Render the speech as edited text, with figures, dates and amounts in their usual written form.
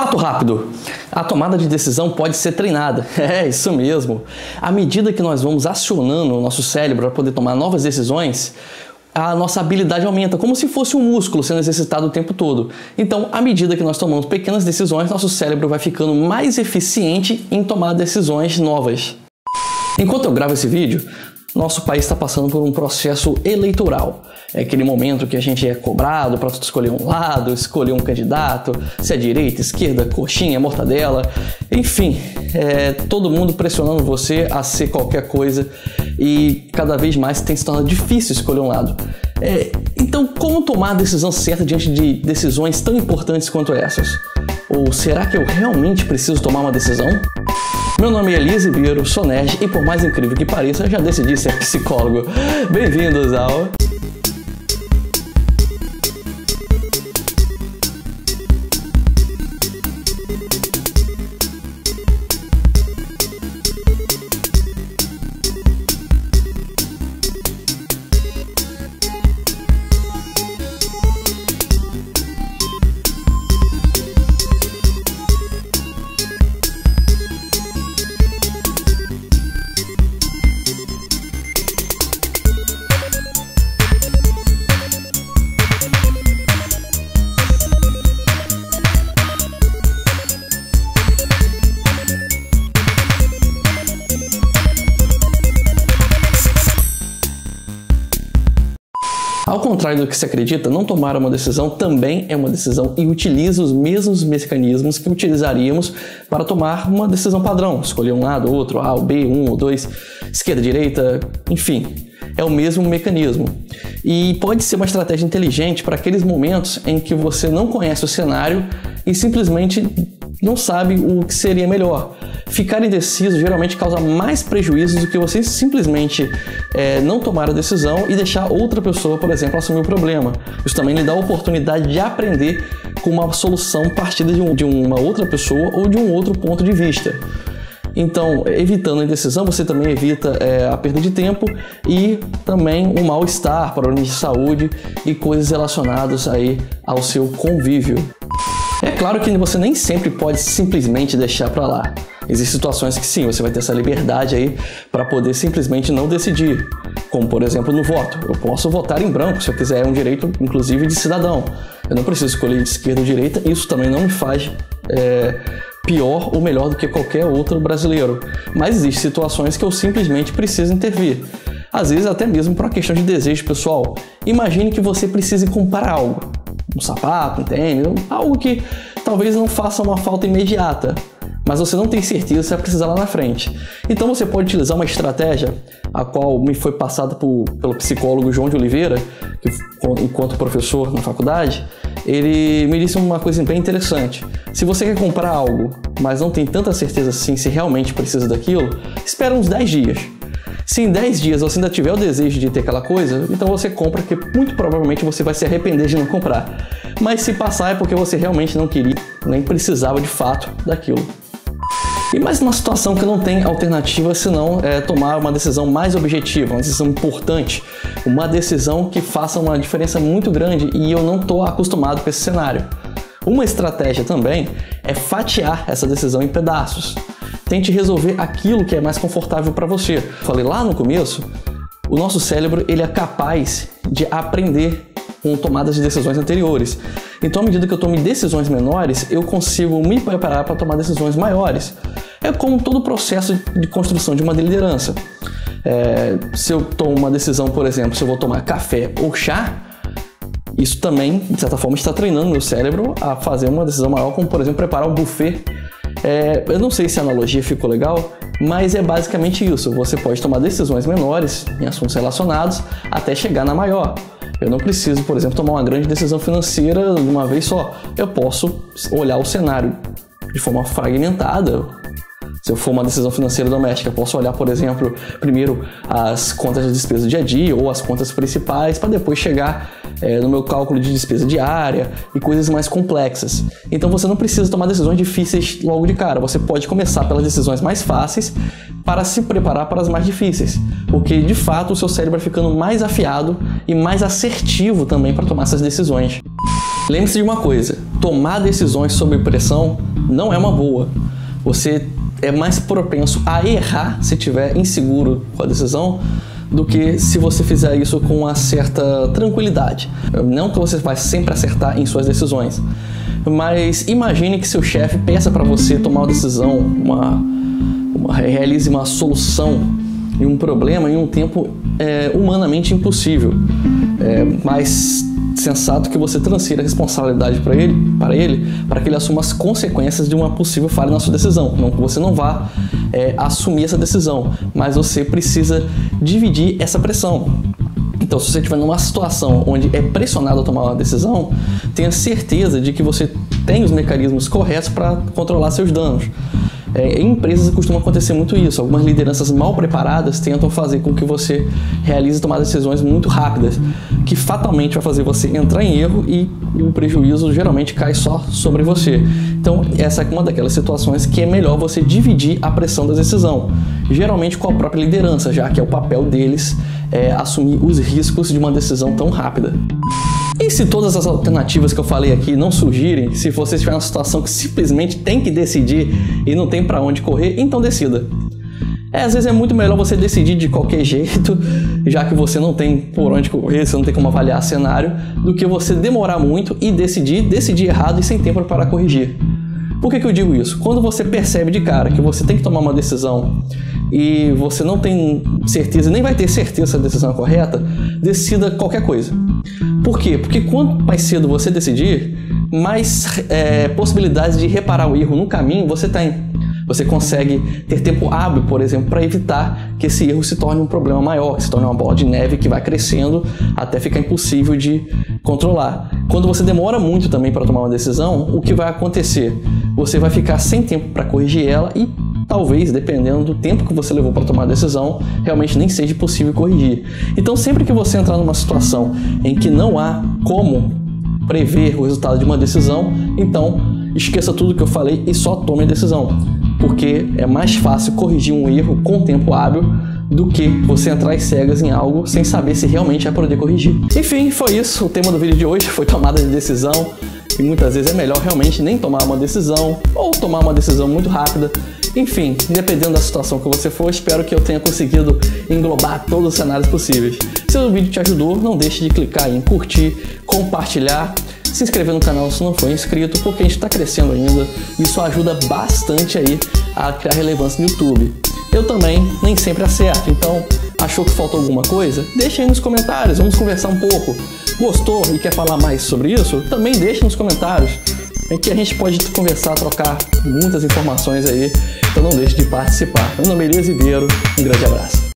Fato rápido, a tomada de decisão pode ser treinada, é isso mesmo. À medida que nós vamos acionando o nosso cérebro para poder tomar novas decisões, a nossa habilidade aumenta, como se fosse um músculo sendo exercitado o tempo todo. Então, à medida que nós tomamos pequenas decisões, nosso cérebro vai ficando mais eficiente em tomar decisões novas. Enquanto eu gravo esse vídeo, nosso país está passando por um processo eleitoral. É aquele momento que a gente é cobrado para escolher um lado, escolher um candidato, se é direita, esquerda, coxinha, mortadela, enfim, todo mundo pressionando você a ser qualquer coisa e cada vez mais tem se tornado difícil escolher um lado. Então, como tomar a decisão certa diante de decisões tão importantes quanto essas? Ou será que eu realmente preciso tomar uma decisão? Meu nome é Elise Ribeiro, sou nerd e por mais incrível que pareça, já decidi ser psicólogo. Bem-vindos ao... Ao contrário do que se acredita, não tomar uma decisão também é uma decisão e utiliza os mesmos mecanismos que utilizaríamos para tomar uma decisão padrão, escolher um lado, outro, A ou B, um ou dois, esquerda, direita, enfim, é o mesmo mecanismo. E pode ser uma estratégia inteligente para aqueles momentos em que você não conhece o cenário e simplesmente não sabe o que seria melhor. Ficar indeciso geralmente causa mais prejuízos do que você simplesmente não tomar a decisão e deixar outra pessoa, por exemplo, assumir o problema. Isso também lhe dá a oportunidade de aprender com uma solução partida de uma outra pessoa ou de um outro ponto de vista. Então, evitando a indecisão, você também evita a perda de tempo e também o mal-estar, problemas de saúde e coisas relacionadas aí ao seu convívio. É claro que você nem sempre pode simplesmente deixar para lá. Existem situações que sim, você vai ter essa liberdade aí para poder simplesmente não decidir. Como, por exemplo, no voto. Eu posso votar em branco se eu quiser, é um direito, inclusive, de cidadão. Eu não preciso escolher de esquerda ou direita, isso também não me faz pior ou melhor do que qualquer outro brasileiro. Mas existem situações que eu simplesmente preciso intervir. Às vezes até mesmo por uma questão de desejo pessoal. Imagine que você precise comprar algo. Um sapato, um tênis, algo que talvez não faça uma falta imediata, mas você não tem certeza se vai precisar lá na frente. Então você pode utilizar uma estratégia, a qual me foi passada pelo psicólogo João de Oliveira, que, enquanto professor na faculdade, ele me disse uma coisa bem interessante. Se você quer comprar algo, mas não tem tanta certeza assim se realmente precisa daquilo, espera uns 10 dias. Se em 10 dias você ainda tiver o desejo de ter aquela coisa, então você compra, que muito provavelmente você vai se arrepender de não comprar. Mas se passar é porque você realmente não queria, nem precisava de fato daquilo. E mais numa situação que não tem alternativa senão tomar uma decisão mais objetiva, uma decisão importante, uma decisão que faça uma diferença muito grande e eu não estou acostumado com esse cenário. Uma estratégia também é fatiar essa decisão em pedaços. Tente resolver aquilo que é mais confortável para você. Falei lá no começo, o nosso cérebro ele é capaz de aprender com tomadas de decisões anteriores. Então, à medida que eu tome decisões menores, eu consigo me preparar para tomar decisões maiores. É como todo o processo de construção de uma liderança. Se eu tomo uma decisão, por exemplo, se eu vou tomar café ou chá, isso também, de certa forma, está treinando meu cérebro a fazer uma decisão maior, como, por exemplo, preparar um buffet. Eu não sei se a analogia ficou legal, mas é basicamente isso. Você pode tomar decisões menores em assuntos relacionados até chegar na maior. Eu não preciso, por exemplo, tomar uma grande decisão financeira de uma vez só. Eu posso olhar o cenário de forma fragmentada. Se eu for uma decisão financeira doméstica, eu posso olhar, por exemplo, primeiro as contas de despesa do dia a dia ou as contas principais para depois chegar no meu cálculo de despesa diária e coisas mais complexas. Então você não precisa tomar decisões difíceis logo de cara. Você pode começar pelas decisões mais fáceis para se preparar para as mais difíceis, porque de fato o seu cérebro vai ficando mais afiado e mais assertivo também para tomar essas decisões. Lembre-se de uma coisa, tomar decisões sob pressão não é uma boa. Você é mais propenso a errar se estiver inseguro com a decisão do que se você fizer isso com uma certa tranquilidade. Não que você vai sempre acertar em suas decisões, mas imagine que seu chefe peça para você tomar uma decisão, realize uma solução em um problema em um tempo humanamente impossível. É mais sensato que você transfira a responsabilidade para ele, para que ele assuma as consequências de uma possível falha na sua decisão. Não que você não vá assumir essa decisão, mas você precisa dividir essa pressão. Então, se você estiver numa situação onde é pressionado a tomar uma decisão, tenha certeza de que você tem os mecanismos corretos para controlar seus danos. Em empresas costuma acontecer muito isso. Algumas lideranças mal preparadas tentam fazer com que você realize tomar decisões muito rápidas, que fatalmente vai fazer você entrar em erro e o prejuízo geralmente cai só sobre você. Então, essa é uma daquelas situações que é melhor você dividir a pressão da decisão, geralmente com a própria liderança, já que é o papel deles assumir os riscos de uma decisão tão rápida. E se todas as alternativas que eu falei aqui não surgirem, se você estiver numa situação que simplesmente tem que decidir e não tem para onde correr, então decida. Às vezes é muito melhor você decidir de qualquer jeito, já que você não tem por onde correr, você não tem como avaliar cenário, do que você demorar muito e decidir errado e sem tempo para corrigir. Por que eu digo isso? Quando você percebe de cara que você tem que tomar uma decisão e você não tem certeza, nem vai ter certeza se a decisão é correta, decida qualquer coisa. Por quê? Porque quanto mais cedo você decidir, mais possibilidades de reparar o erro no caminho você tem. Você consegue ter tempo hábil, por exemplo, para evitar que esse erro se torne um problema maior, que se torne uma bola de neve que vai crescendo até ficar impossível de controlar. Quando você demora muito também para tomar uma decisão, o que vai acontecer? Você vai ficar sem tempo para corrigir ela e talvez, dependendo do tempo que você levou para tomar a decisão, realmente nem seja possível corrigir. Então, sempre que você entrar numa situação em que não há como prever o resultado de uma decisão, então esqueça tudo que eu falei e só tome a decisão, porque é mais fácil corrigir um erro com tempo hábil do que você entrar às cegas em algo sem saber se realmente vai poder corrigir. Enfim, foi isso. O tema do vídeo de hoje foi tomada de decisão. E muitas vezes é melhor realmente nem tomar uma decisão ou tomar uma decisão muito rápida. Enfim, dependendo da situação que você for, espero que eu tenha conseguido englobar todos os cenários possíveis. Se o vídeo te ajudou, não deixe de clicar em curtir, compartilhar, se inscrever no canal se não for inscrito, porque a gente está crescendo ainda. Isso ajuda bastante aí a criar relevância no YouTube. Eu também nem sempre acerto, então achou que faltou alguma coisa? Deixa aí nos comentários, vamos conversar um pouco. Gostou e quer falar mais sobre isso? Também deixa nos comentários, em que a gente pode conversar, trocar muitas informações aí, então não deixe de participar. Meu nome é Elias Ribeiro, um grande abraço.